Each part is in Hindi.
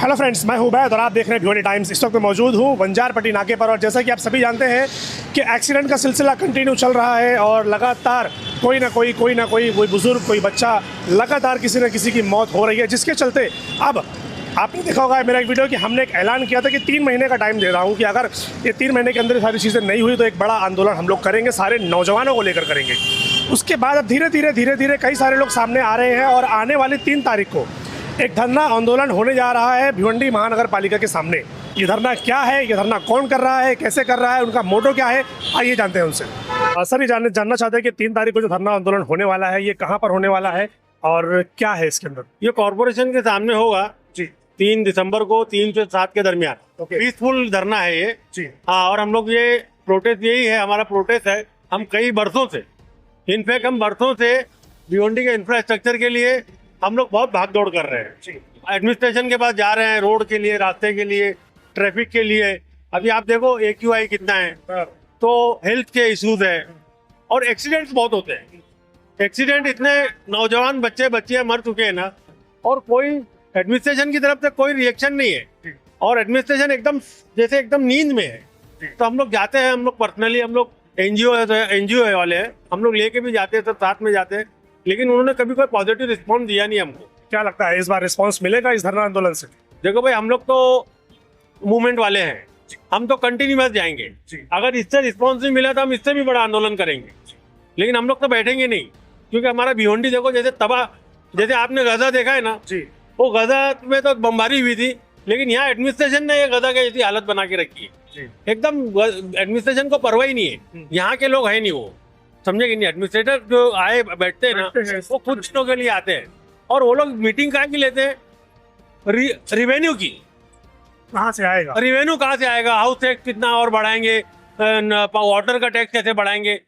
हेलो फ्रेंड्स, मैं हूं बैद और आप देख रहे हैं भिवंडी टाइम्स। इस वक्त मैं मौजूद हूं बंजारपट्टी नाके पर और जैसा कि आप सभी जानते हैं कि एक्सीडेंट का सिलसिला कंटिन्यू चल रहा है और लगातार कोई ना कोई बुजुर्ग, कोई बच्चा, लगातार किसी न किसी की मौत हो रही है, जिसके चलते अब आपने देखा होगा मेरा एक वीडियो कि हमने एक ऐलान किया था कि 3 महीने का टाइम दे रहा हूं कि अगर ये 3 महीने के अंदर सारी चीज़ें नहीं हुई तो एक बड़ा आंदोलन हम लोग करेंगे, सारे नौजवानों को लेकर करेंगे। उसके बाद अब धीरे धीरे कई सारे लोग सामने आ रहे हैं और आने वाली 3 तारीख को एक धरना आंदोलन होने जा रहा है भिवंडी महानगर पालिका के सामने। ये धरना क्या है, ये धरना कौन कर रहा है, कैसे कर रहा है, उनका मोटो क्या है, आइए जानते हैं उनसे। सर, ये जानना चाहते हैं कि 3 तारीख को जो धरना आंदोलन होने वाला है ये कहाँ पर होने वाला है और क्या है इसके अंदर? ये कॉर्पोरेशन के सामने होगा जी, 3 दिसंबर को 3 से 7 के दरमियान। पीसफुल धरना है ये जी। हाँ, और हम लोग ये प्रोटेस्ट, यही है हमारा प्रोटेस्ट है। हम कई बरसों से, इनफैक्ट हम बरसों से भिवंडी के इंफ्रास्ट्रक्चर के लिए हम लोग बहुत भाग दौड़ कर रहे हैं। एडमिनिस्ट्रेशन के पास जा रहे हैं, रोड के लिए, रास्ते के लिए, ट्रैफिक के लिए। अभी आप देखो AQI कितना है, तो हेल्थ के इश्यूज है और एक्सीडेंट्स बहुत होते हैं। एक्सीडेंट, इतने नौजवान बच्चे बच्चियां मर चुके हैं ना, और कोई एडमिनिस्ट्रेशन की तरफ से कोई रिएक्शन नहीं है और एडमिनिस्ट्रेशन एकदम नींद में है। तो हम लोग जाते हैं, हम लोग पर्सनली, हम लोग एनजीओ वाले हैं, हम लोग लेके भी जाते हैं, सब साथ में जाते हैं, लेकिन उन्होंने कभी कोई पॉजिटिव रिस्पॉन्स दिया नहीं हमको। क्या लगता है इस बार रिस्पांस मिलेगा इस धरना आंदोलन से? देखो भाई, हम लोग तो मूवमेंट वाले हैं, हम तो कंटिन्यूअस जाएंगे। अगर इससे रिस्पॉन्स नहीं मिला तो हम इससे भी बड़ा आंदोलन करेंगे, लेकिन हम लोग तो बैठेंगे नहीं, क्योंकि हमारा भिवंडी देखो जैसे तबाह, जैसे आपने गजा देखा है ना जी, वो गजा में तो बमबारी हुई थी, लेकिन यहाँ एडमिनिस्ट्रेशन ने ये गजा की ऐसी हालत बना के रखी है। एकदम एडमिनिस्ट्रेशन को परवाह ही नहीं है, यहाँ के लोग है नहीं, वो समझे कि नहीं। एडमिनिस्ट्रेटर जो आए बैठते हैं ना, वो कुछ दिनों के लिए आते हैं और वो लोग मीटिंग कहाँ की लेते हैं? रिवेन्यू की। कहाँ से आएगा रिवेन्यू? कहाँ से आएगा? हाउस टैक्स कितना और बढ़ाएंगे, वाटर का टैक्स कैसे बढ़ाएंगे,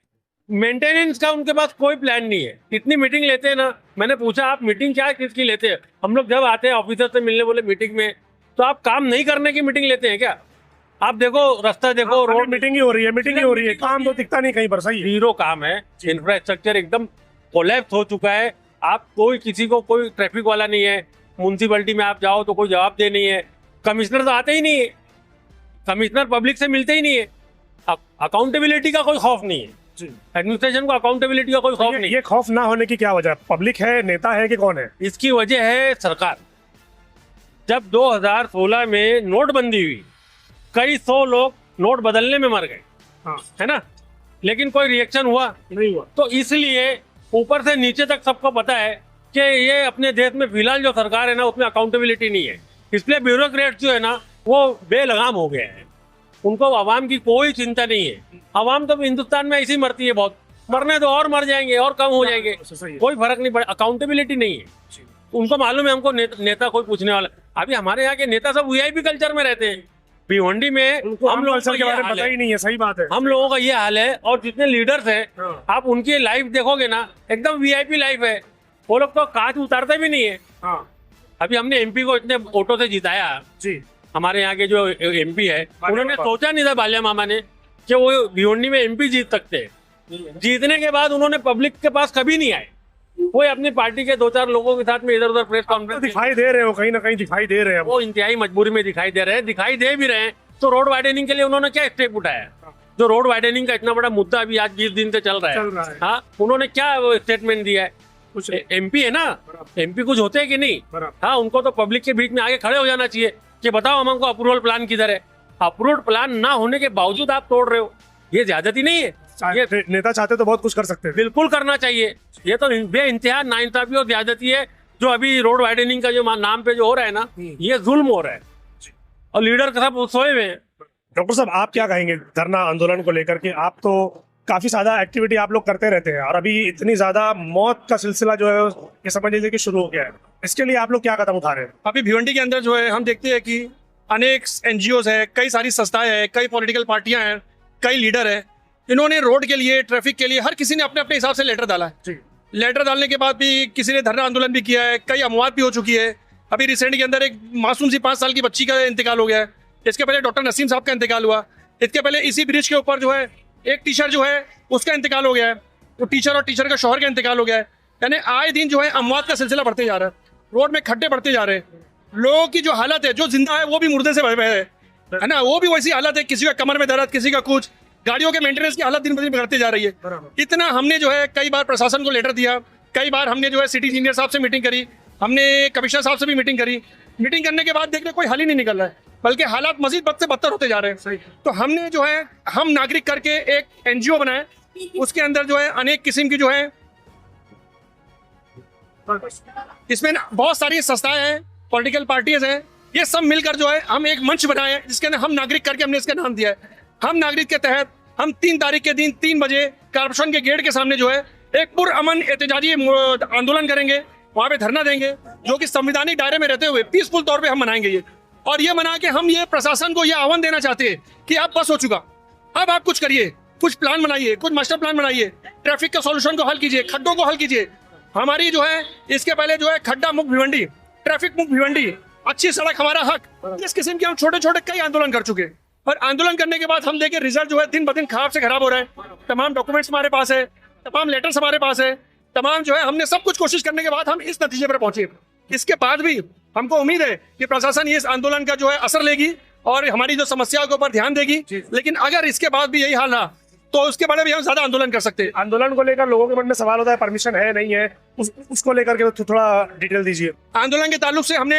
मेंटेनेंस का उनके पास कोई प्लान नहीं है। इतनी मीटिंग लेते हैं ना, मैंने पूछा आप मीटिंग क्या किसकी लेते हैं? हम लोग जब आते हैं ऑफिसर से मिलने, बोले मीटिंग में, तो आप काम नहीं करने की मीटिंग लेते हैं क्या? आप देखो रास्ता देखो, रोड मीटिंग ही हो रही है, काम तो दिखता नहीं कहीं पर। सही, जीरो काम है, इंफ्रास्ट्रक्चर एकदम कोलैप्स हो चुका है। आप किसी को कोई ट्रैफिक वाला नहीं है, म्यूनसिपैलिटी में आप जाओ तो कोई जवाब दे नहीं है, कमिश्नर तो आते ही नहीं है, कमिश्नर पब्लिक से मिलते ही नहीं है, अकाउंटेबिलिटी का कोई खौफ नहीं है, एडमिनिस्ट्रेशन को अकाउंटेबिलिटी का कोई खौफ नहीं। ये खौफ ना होने की क्या वजह? पब्लिक है, नेता है कि कौन है? इसकी वजह है सरकार। जब 2016 में नोटबंदी हुई, कई 100 लोग नोट बदलने में मर गए, है ना, लेकिन कोई रिएक्शन नहीं हुआ। तो इसलिए ऊपर से नीचे तक सबको पता है कि ये अपने देश में फिलहाल जो सरकार है ना, उसमें अकाउंटेबिलिटी नहीं है, इसलिए ब्यूरोक्रेट जो है ना वो बेलगाम हो गए हैं, उनको आवाम की कोई चिंता नहीं है। आवाम तो हिंदुस्तान में ऐसी मरती है, बहुत मरने तो और मर जाएंगे और कम हो जाएंगे, कोई फर्क नहीं पड़े, अकाउंटेबिलिटी नहीं है। उनको मालूम है हमको नेता कोई पूछने वाला। अभी हमारे यहाँ के नेता सब VIP कल्चर में रहते हैं, भिवंडी में हम लोगों के बारे में पता ही नहीं है। सही बात है, हम लोगों का ये हाल है। और जितने लीडर्स हैं, आप उनकी लाइफ देखोगे ना, एकदम VIP लाइफ है। वो लोग तो कांच उतारते भी नहीं है। अभी हमने MP को इतने वोटों से जिताया जी, हमारे यहाँ के जो MP है, उन्होंने सोचा नहीं था बालिया मामा ने कि वो भिवंडी में MP जीत सकते हैं। जीतने के बाद उन्होंने पब्लिक के पास कभी नहीं आए, वो अपनी पार्टी के 2-4 लोगों के साथ में इधर उधर प्रेस कॉन्फ्रेंस दिखाई दे रहे हो, कहीं ना कहीं दिखाई दे रहे हैं। वो इंतहाई मजबूरी में दिखाई दे रहे हैं। तो रोड वाइडनिंग के लिए उन्होंने क्या स्टेप उठाया? जो रोड वाइडनिंग का इतना बड़ा मुद्दा अभी आज 20 दिन से चल रहा है, हाँ, उन्होंने क्या स्टेटमेंट दिया है? कुछ MP है ना, MP कुछ होते हैं कि नहीं? हाँ, उनको तो पब्लिक के बीच में आगे खड़े हो जाना चाहिए कि बताओ हमको अप्रूवल प्लान किधर है। अप्रूवल प्लान ना होने के बावजूद आप तोड़ रहे हो, ये ज्यादती नहीं है? ये नेता चाहते तो बहुत कुछ कर सकते हैं, बिल्कुल करना चाहिए। ये तो बेइंतहा नाइंसाफी और ज्यादती है जो अभी रोड वाइडनिंग का जो नाम पे जो हो रहा है ना, ये जुल्म हो रहा है और लीडर सब सोए हुए हैं। डॉक्टर साहब, आप क्या कहेंगे धरना आंदोलन को लेकर के? आप तो काफी ज्यादा एक्टिविटी आप लोग करते रहते हैं और अभी इतनी ज्यादा मौत का सिलसिला जो है ये समझ लीजिए कि शुरू हो गया है, इसके लिए आप लोग क्या कदम उठा रहे हैं? अभी भिवंडी के अंदर जो है हम देखते हैं कि अनेक NGOs है, कई सारी संस्थाएं हैं, कई पॉलिटिकल पार्टियां हैं, कई लीडर हैं। इन्होंने रोड के लिए, ट्रैफिक के लिए, हर किसी ने अपने अपने हिसाब से लेटर डाला है। लेटर डालने के बाद भी किसी ने धरना आंदोलन भी किया है, कई अमवात भी हो चुकी है। अभी रिसेंट के अंदर एक मासूम सी 5 साल की बच्ची का इंतकाल हो गया है। इसके पहले डॉक्टर नसीम साहब का इंतकाल हुआ। इसके पहले इसी ब्रिज के ऊपर जो है एक टीचर जो है उसका इंतकाल हो गया है, तो टीचर और टीचर का शौहर का इंतकाल हो गया है। यानी आए दिन जो है अमवात का सिलसिला बढ़ते जा रहा है, रोड में खड्डे बढ़ते जा रहे हैं। लोगों की जो हालत है, जो जिंदा है वो भी मुर्दे से भरे है ना, वो भी वैसी हालत है, किसी का कमर में दर्द, किसी का कुछ, गाड़ियों के मेंटेनेंस की हालत दिन ब दिन बिगड़ती जा रही है। इतना हमने जो है कई बार प्रशासन को लेटर दिया, कई बार हमने जो है सिटी इंजीनियर साहब से मीटिंग करी, हमने कमिश्नर साहब से भी मीटिंग करी। मीटिंग करने के बाद देख रहे कोई हल ही नहीं निकल रहा है, बल्कि हालात मजीद बद से बदतर होते जा रहे हैं। तो हमने जो है हम नागरिक करके एक NGO बनाए, उसके अंदर जो है अनेक किस्म की जो है इसमें बहुत सारी संस्थाएं हैं, पॉलिटिकल पार्टीज हैं, ये सब मिलकर जो है हम एक मंच बनाए हैं, जिसके अंदर हम नागरिक करके हमने इसका नाम दिया है। हम नागरिक के तहत हम 3 तारीख के दिन 3 बजे कॉर्पोरेशन के गेट के सामने जो है एक पुरअमन एहतजाजी आंदोलन करेंगे, वहां पे धरना देंगे, जो कि संवैधानिक दायरे में रहते हुए पीसफुल तौर पे हम मनाएंगे ये। और ये मना के हम ये प्रशासन को ये आह्वान देना चाहते हैं कि अब बस हो चुका, अब आप कुछ करिए, कुछ प्लान बनाइए, कुछ मास्टर प्लान बनाइए, ट्रैफिक का सॉल्यूशन को हल कीजिए, खड्डों को हल कीजिए। हमारी जो है इसके पहले जो है खड्डा मुक्त भिवंडी, ट्रैफिक मुक्त भिवंडी, अच्छी सड़क हमारा हक, इस किस्म के हम छोटे छोटे कई आंदोलन कर चुके हैं। और आंदोलन करने के बाद हम देखे रिजल्ट जो है दिन ब दिन खराब से खराब हो रहा है। तमाम डॉक्यूमेंट्स हमारे पास है, तमाम लेटर्स हमारे पास है, तमाम जो है हमने सब कुछ कोशिश करने के बाद हम इस नतीजे पर पहुंचे। इसके बाद भी हमको उम्मीद है कि प्रशासन इस आंदोलन का जो है असर लेगी और हमारी जो समस्याओं के ऊपर ध्यान देगी। लेकिन अगर इसके बाद भी यही हाल रहा तो उसके बारे में हम ज्यादा आंदोलन कर सकते हैं। आंदोलन को लेकर लोगों के मन में सवाल होता है, परमिशन है नहीं है, उसको लेकर के थोड़ा डिटेल दीजिए। आंदोलन के ताल्लुक से हमने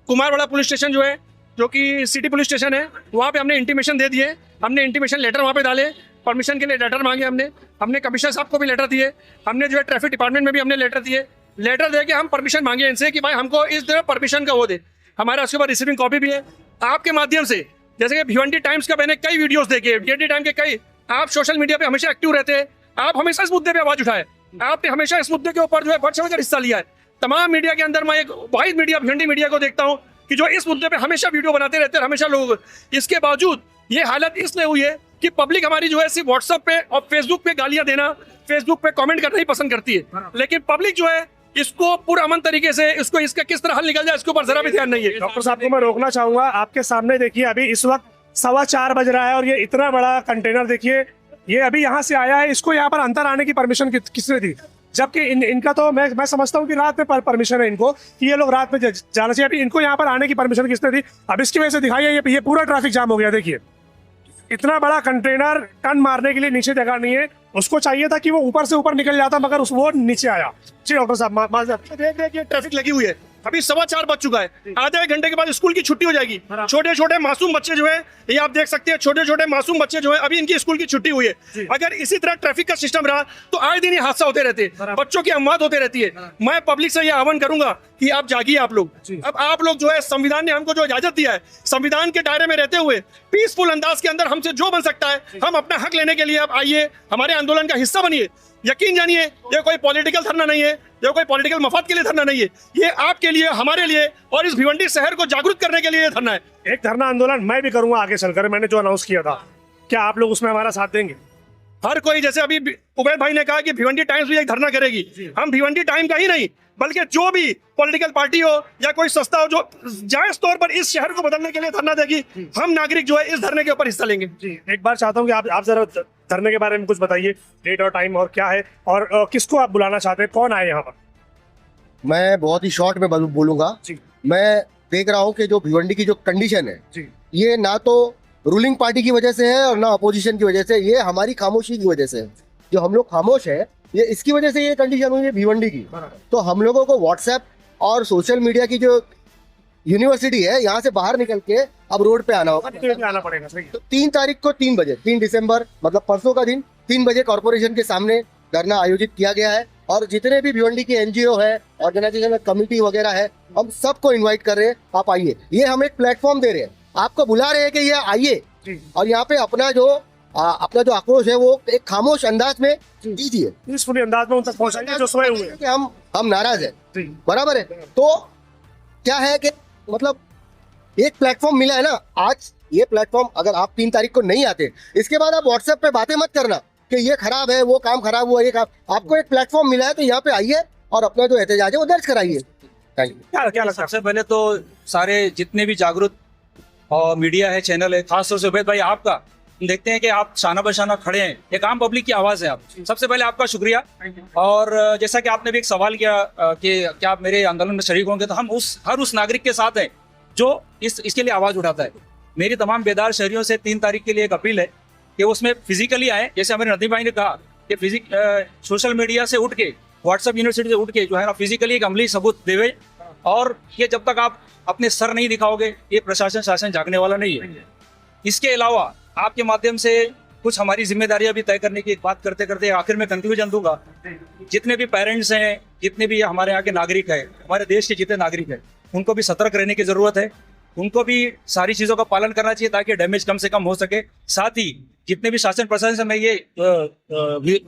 कुमारवाड़ा पुलिस स्टेशन जो है, जो कि सिटी पुलिस स्टेशन है, वहाँ पे हमने इंटीमेशन दे दिए, हमने इंटीमेशन लेटर वहाँ पे डाले, परमिशन के लिए लेटर मांगे हमने कमिश्नर साहब को भी लेटर दिए, हमने जो है ट्रैफिक डिपार्टमेंट में भी हमने लेटर दिए, लेटर दे के हम परमिशन मांगे इनसे कि भाई हमको इस तरह परमिशन का वो दे। हमारा उसके बाद रिसीविंग कॉपी भी है। आपके माध्यम से जैसे कि भिवंडी टाइम्स का मैंने कई वीडियोस देखे, भिवंडी टाइम के कई, आप सोशल मीडिया पे हमेशा एक्टिव रहते हैं, आप हमेशा इस मुद्दे पे आवाज उठाए, आपने हमेशा इस मुद्दे के ऊपर जो है बढ़ चढ़कर हिस्सा लिया है। तमाम मीडिया के अंदर मैं एक वाहिद मीडिया भिवंडी मीडिया को देखता हूँ कि जो इस मुद्दे पे हमेशा वीडियो बनाते रहते हैं, हमेशा लोग। इसके बावजूद ये हालत इसलिए हुई है कि पब्लिक हमारी जो है सिर्फ व्हाट्सएप पे और फेसबुक पे गालियां देना, फेसबुक पे कमेंट करना ही पसंद करती है, लेकिन पब्लिक जो है इसको पुरअमन तरीके से इसको इसका किस तरह हल निकल जाए इसके ऊपर जरा भी ध्यान नहीं है। डॉक्टर साहब को मैं रोकना चाहूंगा, आपके सामने देखिए अभी इस वक्त 4:15 बज रहा है और ये इतना बड़ा कंटेनर देखिए, ये अभी यहाँ से आया है, इसको यहाँ पर अंदर आने की परमिशन किसने दी? जबकि इनका तो मैं समझता हूँ कि रात में परमिशन है इनको, कि ये लोग रात में जाना चाहिए। अभी इनको यहाँ पर आने की परमिशन किसने दी? अब इसकी वजह से दिखाइए ये पूरा ट्रैफिक जाम हो गया। देखिए इतना बड़ा कंटेनर टन मारने के लिए नीचे जगह नहीं है, उसको चाहिए था कि वो ऊपर से ऊपर निकल जाता, मगर वो नीचे आया। जी डॉक्टर साहब, देख देखिए ट्रैफिक लगी हुई है, अभी 4:15 बज चुका है, आधे एक घंटे के बाद स्कूल की छुट्टी हो जाएगी। छोटे छोटे मासूम बच्चे जो है, ये आप देख सकते हैं, छोटे छोटे मासूम बच्चे जो है अभी इनकी स्कूल की छुट्टी हुई है। अगर इसी तरह ट्रैफिक का सिस्टम रहा तो आए दिन ये हादसा होते रहते, बच्चों की अमवात होते रहती है। मैं पब्लिक से ये आह्वान करूंगा कि आप जागिए, आप लोग अब आप लोग जो है, संविधान ने हमको जो इजाजत दिया है, संविधान के दायरे में रहते हुए पीसफुल अंदाज के अंदर हमसे जो बन सकता है, हम अपना हक लेने के लिए आप आइए, हमारे आंदोलन का हिस्सा बनिए। यकीन जानिए ये कोई पॉलिटिकल धरना नहीं है, ये कोई पॉलिटिकल मफाद के लिए धरना नहीं है, ये आपके लिए, हमारे लिए और इस भिवंडी शहर को जागरूक करने के लिए ये धरना है। एक धरना आंदोलन मैं भी करूंगा आगे चलकर, मैंने जो अनाउंस किया था, क्या आप लोग उसमें हमारा साथ देंगे? हर कोई, जैसे अभी उबैद भाई ने कहा कि भिवंडी टाइम्स भी एक धरना करेगी, हम भिवंडी टाइम का ही नहीं बल्कि जो भी पॉलिटिकल पार्टी हो या कोई संस्था हो जो जायज तौर पर इस शहर को बदलने के लिए धरना देगी, हम नागरिक जो है इस धरने के ऊपर हिस्सा लेंगे। जी एक बार चाहता हूँ कि आप जरा धरने के बारे में कुछ बताइए, डेट और टाइम और क्या है, और किसको आप बुलाना चाहते हैं, कौन आए यहाँ पर? मैं बहुत ही शॉर्ट में बोलूंगा। मैं देख रहा हूँ कि जो भिवंडी की जो कंडीशन है, ये ना तो रूलिंग पार्टी की वजह से है और ना अपोजिशन की वजह से, ये हमारी खामोशी की वजह से है। जो हम लोग खामोश है, ये इसकी वजह से ये कंडीशन हुई है भिवंडी की। तो हम लोगों को व्हाट्सएप और सोशल मीडिया की जो यूनिवर्सिटी है, यहाँ से बाहर निकल के अब रोड पे आना होगा, आना पड़ेगा। सही। तो 3 तारीख को 3 बजे, 3 दिसंबर मतलब परसों का दिन 3 बजे कॉर्पोरेशन के सामने धरना आयोजित किया गया है। और जितने भी भिवंडी की NGO है, ऑर्गेनाइजेशन कमेटी वगैरह है, हम सबको इन्वाइट कर रहे हैं, आप आइए। ये हम एक प्लेटफॉर्म दे रहे हैं, आपको बुला रहे हैं कि ये आइए और यहाँ पे अपना जो आक्रोश है वो एक खामोश अंदाज में दीजिए, पीसफुली अंदाज में उन तक पहुंचाइए जो सोए हुए हैं कि हम नाराज हैं। बराबर है। तो क्या है कि मतलब एक प्लेटफॉर्म मिला है ना आज, ये प्लेटफॉर्म अगर आप 3 तारीख को नहीं आते, इसके बाद आप व्हाट्सएप पे बातें मत करना कि ये खराब है, वो काम खराब हुआ, ये काम। आपको एक प्लेटफॉर्म मिला है तो यहाँ पे आइए और अपना जो एहतजाज है वो दर्ज कराइए। Thank you. क्या लगता है? सबसे पहले तो सारे जितने भी जागरूक और मीडिया है, चैनल है, खासतौर से उबैद भाई आपका हम देखते हैं कि आप शाना बशाना खड़े हैं, एक आम पब्लिक की आवाज़ है आप। सबसे पहले आपका शुक्रिया। और जैसा कि आपने भी एक सवाल किया कि क्या आप मेरे आंदोलन में शरीक होंगे, तो हम हर उस नागरिक के साथ हैं जो इसके लिए आवाज़ उठाता है। मेरी तमाम बेदार शहरियों से 3 तारीख के लिए एक अपील है कि उसमें फिजिकली आए, जैसे हमारे नदीम भाई ने कहा कि सोशल मीडिया से उठ के, व्हाट्सएप यूनिवर्सिटी से उठ के जो है ना फिजिकली एक अमली सबूत देवे। और ये जब तक आप अपने सर नहीं दिखाओगे, ये प्रशासन शासन जागने वाला नहीं है। इसके अलावा आपके माध्यम से कुछ हमारी जिम्मेदारियां भी तय करने की बात करते करते आखिर में कंक्लूजन दूंगा। जितने भी पेरेंट्स हैं, जितने भी हमारे यहाँ के नागरिक हैं, हमारे देश के जितने नागरिक हैं, उनको भी सतर्क रहने की जरूरत है। उनको भी सारी चीज़ों का पालन करना चाहिए ताकि डैमेज कम से कम हो सके। साथ ही जितने भी शासन प्रशासन से मैं ये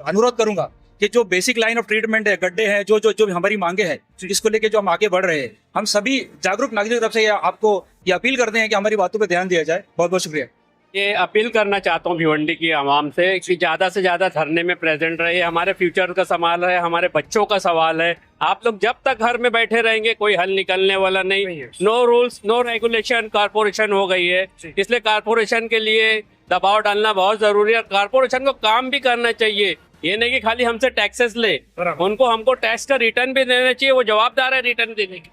अनुरोध करूंगा कि जो बेसिक लाइन ऑफ ट्रीटमेंट है, गड्ढे हैं, जो हमारी मांगे हैं, इसको लेके जो हम आगे बढ़ रहे हैं, हम सभी जागरूक नागरिक की तरफ से आपको ये अपील करते हैं कि हमारी बातों पे ध्यान दिया जाए। बहुत बहुत शुक्रिया। ये अपील करना चाहता हूँ भिवंडी की आवाम से कि ज़्यादा से ज़्यादा धरने में प्रेजेंट रहे। हमारे फ्यूचर का सवाल है, हमारे बच्चों का सवाल है। आप लोग जब तक घर में बैठे रहेंगे कोई हल निकलने वाला नहीं। No rules no regulation, corporation हो गई है, इसलिए कारपोरेशन के लिए दबाव डालना बहुत ज़रूरी है। कारपोरेशन को काम भी करना चाहिए, ये नहीं कि खाली हमसे टैक्सेस ले, हमको टैक्स का रिटर्न भी देना चाहिए, वो जवाबदार है रिटर्न देने की।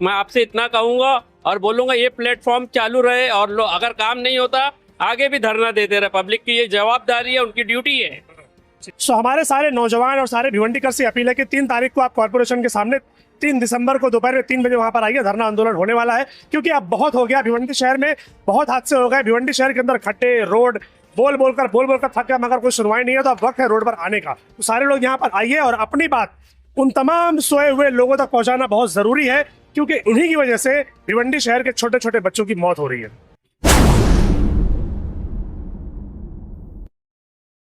मैं आपसे इतना कहूँगा और बोलूँगा ये प्लेटफॉर्म चालू रहे और अगर काम नहीं होता आगे भी धरना देते रहे। पब्लिक की ये जवाबदारी है, उनकी ड्यूटी है। सो हमारे सारे नौजवान और सारे भिवंडीकर से अपील है कि 3 तारीख को आप कॉर्पोरेशन के सामने 3 दिसंबर को दोपहर में 3 बजे वहां पर आइए। धरना आंदोलन होने वाला है क्योंकि अब बहुत हो गया। भिवंडी शहर में बहुत हादसे हो गए। भिवंडी शहर के अंदर खड्डे, रोड बोल बोलकर थक गया, मगर कोई सुनवाई नहीं है। तो अब वक्त है रोड पर आने का। तो सारे लोग यहाँ पर आइए और अपनी बात उन तमाम सोए हुए लोगों तक पहुंचाना बहुत जरूरी है, क्योंकि इन्हीं की वजह से भिवंडी शहर के छोटे छोटे बच्चों की मौत हो रही है।